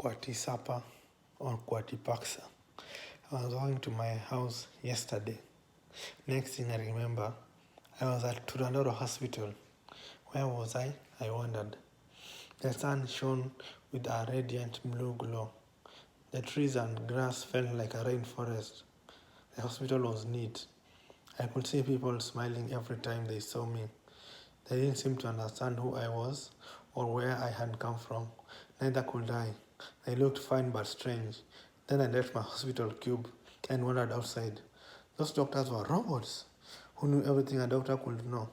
Cwatiçapa or Cwatipaxa. I was walking to my house yesterday. Next thing I remember, I was at Turandoro Hospital. Where was I? I wondered. The sun shone with a radiant blue glow. The trees and grass felt like a rainforest. The hospital was neat. I could see people smiling every time they saw me. They didn't seem to understand who I was or where I had come from. Neither could I. They looked fine but strange. Then I left my hospital cube and wandered outside. Those doctors were robots who knew everything a doctor could know.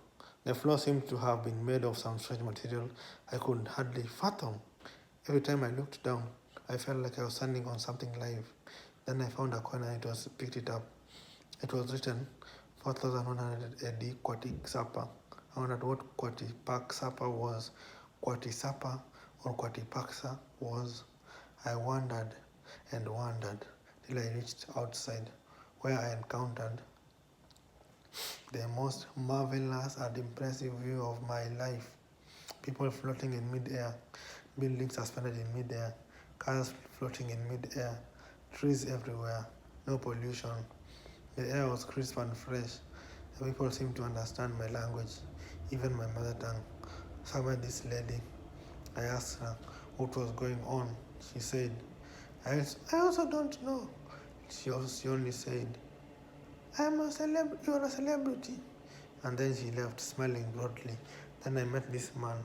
The floor seemed to have been made of some strange material I could hardly fathom. Every time I looked down, I felt like I was standing on something live. Then I found a coin and picked it up. It was written 4100 AD Cwatixapa. I wondered what Cwatipaxa was. Cwatixapa or Cwatipaxa was. I wondered and wondered till I reached outside, where I encountered the most marvelous and impressive view of my life. People floating in mid-air, buildings suspended in mid-air, cars floating in mid-air, trees everywhere, no pollution. The air was crisp and fresh. The people seemed to understand my language, even my mother tongue. So I met this lady. I asked her what was going on. She said, I also don't know. She only said, you're a celebrity. And then she left, smiling broadly. Then I met this man,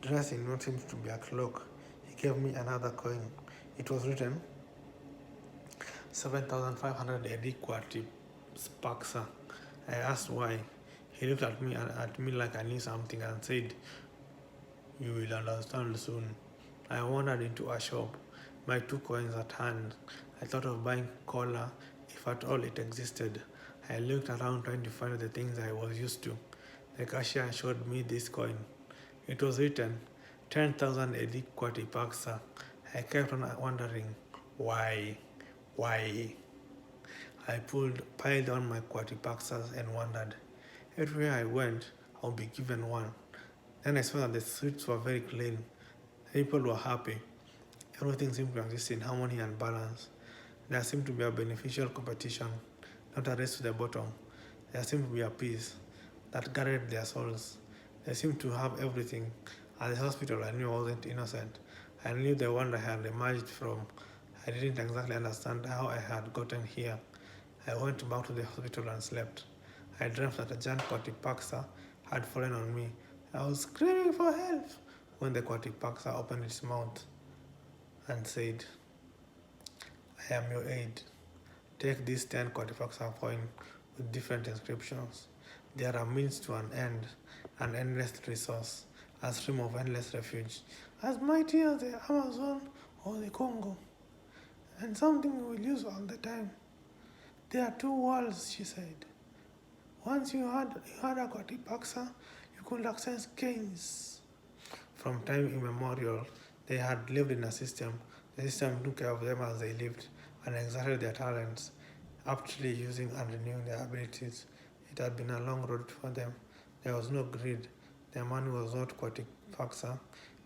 dressed in what seems to be a cloak. He gave me another coin. It was written 7,500 AD Cwatipaxa. I asked why. He looked at me like I knew something and said, you will understand soon. I wandered into a shop, my 2 coins at hand. I thought of buying cola, if at all it existed. I looked around trying to find the things I was used to. The cashier showed me this coin. It was written 10,000 AD Cwatipaxa. I kept on wondering, why? I piled on my Cwatipaxas and wondered. Everywhere I went, I would be given one. Then I saw that the streets were very clean. People were happy. Everything seemed to exist in harmony and balance. There seemed to be a beneficial competition, not a race to the bottom. There seemed to be a peace that guarded their souls. They seemed to have everything. At the hospital, I knew I wasn't innocent. I knew the world I had emerged from. I didn't exactly understand how I had gotten here. I went back to the hospital and slept. I dreamt that a giant Cwatipaxa had fallen on me. I was screaming for help when the Cwatipaxa opened its mouth and said, I am your aid. Take this 10 Cwatipaxa coin with different inscriptions. They are a means to an end, an endless resource, a stream of endless refuge, as mighty as the Amazon or the Congo, and something we will use all the time. There are two worlds, she said. Once you had a Cwatipaxa, you could access gains. From time immemorial, they had lived in a system. The system took care of them as they lived and exerted their talents, aptly using and renewing their abilities. It had been a long road for them. There was no greed. Their money was not Cwatipaxa.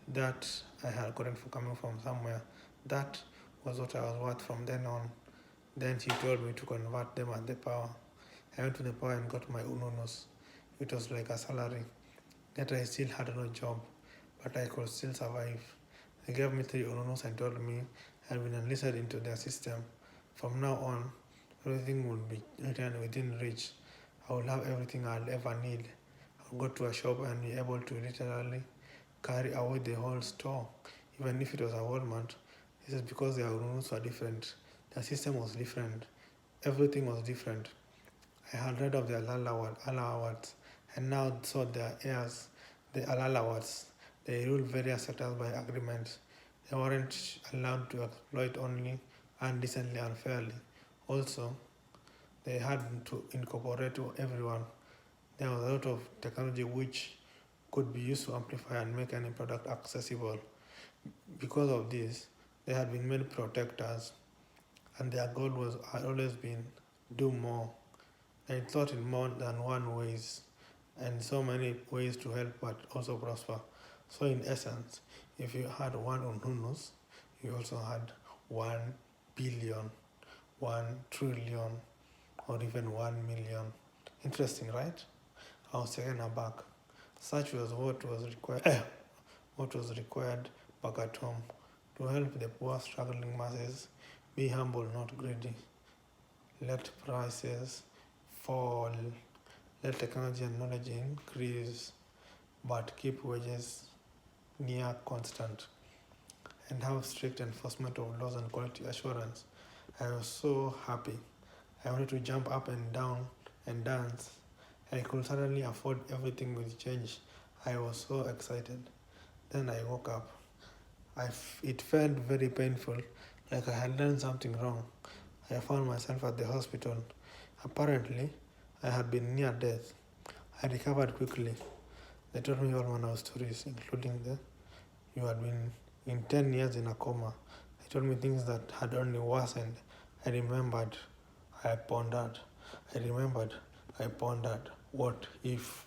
That I had gotten for coming from somewhere. That was what I was worth from then on. Then she told me to convert them at the power. I went to the power and got my ununus. It was like a salary. Yet I still had no job, but I could still survive. They gave me 3 ununus and told me I had been enlisted into their system. From now on, everything would be within reach. I would have everything I'll ever need. I would go to a shop and be able to literally carry away the whole store, even if it was a Walmart. This is because their ununus were different. Their system was different. Everything was different. I had read of the Alawads and now saw their heirs, the Alalawads. They ruled various sectors by agreement. They weren't allowed to exploit only undecently and unfairly. Also, they had to incorporate everyone. There was a lot of technology which could be used to amplify and make any product accessible. Because of this, they had been made protectors, and their goal had always been do more. They thought in more than one ways, and so many ways to help but also prosper. So in essence, if you had one unhunus, We also had 1 billion, 1 trillion, or even 1 million. Interesting, right? I was taken aback. Such was what was required back at home to help the poor struggling masses. Be humble, not greedy. Let prices fall. Let technology and knowledge increase, but keep wages near constant. And have strict enforcement of laws and quality assurance. I was so happy. I wanted to jump up and down and dance. I could suddenly afford everything with change. I was so excited. Then I woke up. It felt very painful, like I had done something wrong. I found myself at the hospital. Apparently, I had been near death. I recovered quickly. They told me all manner of stories, including the you had been in 10 years in a coma. They told me things that had only worsened. I remembered. I pondered. What if?